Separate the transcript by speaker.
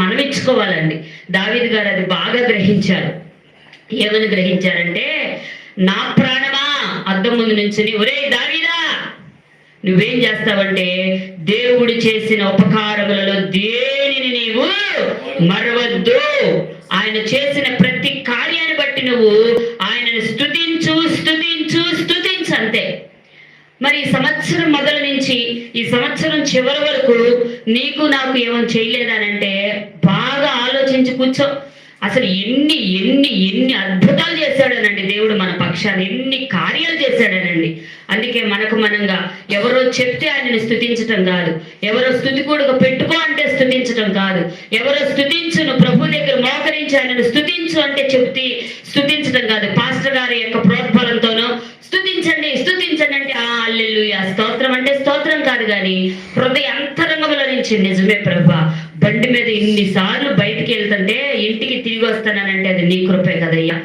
Speaker 1: మనం ఇచ్చుకోవాలండి. దావీదు గారు అది బాగా గ్రహించారు. ఏమని గ్రహించారంటే, నా ప్రాణమా అద్దం ముందు నుంచుని, ఒరే దావీదా నువ్వేం చేస్తావంటే దేవుడు చేసిన ఉపకారములలో దేనిని నీవు మరవద్దు. ఆయన చేసిన ప్రతి కార్యాన్ని బట్టి నువ్వు ఆయనను స్తుతించు స్తుతించు స్తుతించు అంతే. మరి ఈ సంవత్సరం మొదలు నుంచి ఈ సంవత్సరం చివరి వరకు నీకు నాకు ఏమని చేయలేదనంటే బాగా ఆలోచించి కూర్చో. అసలు ఎన్ని ఎన్ని ఎన్ని అద్భుతాలు చేశాడనండి దేవుడు మన పక్షాన్ని, ఎన్ని కార్యాలు చేశాడనండి. అందుకే మనంగా ఎవరో చెప్తే ఆయనని స్తుతించటం కాదు, ఎవరో స్తుతి కూడక పెట్టుకో అంటే స్తుతించటం కాదు, ఎవరో స్తుతించును ప్రభు దగ్గర మోకరించి ఆయనను స్తుతించు అంటే స్తుతించటం కాదు. పాస్టర్ గారి యొక్క ప్రోత్బలంతోనో స్తుతించండి స్తుతించండి అంటే హల్లెలూయా స్తోత్రం అంటే స్తోత్రం కాదు, కానీ హృదయ అంతరంగంలో నుంచి నిజమే ప్రభా, బండి మీద ఇన్నిసార్లు బయటికి వెళ్తుంటే ఇంటికి తిరిగి వస్తానంటే అది నీ కృపే కదయ్యా.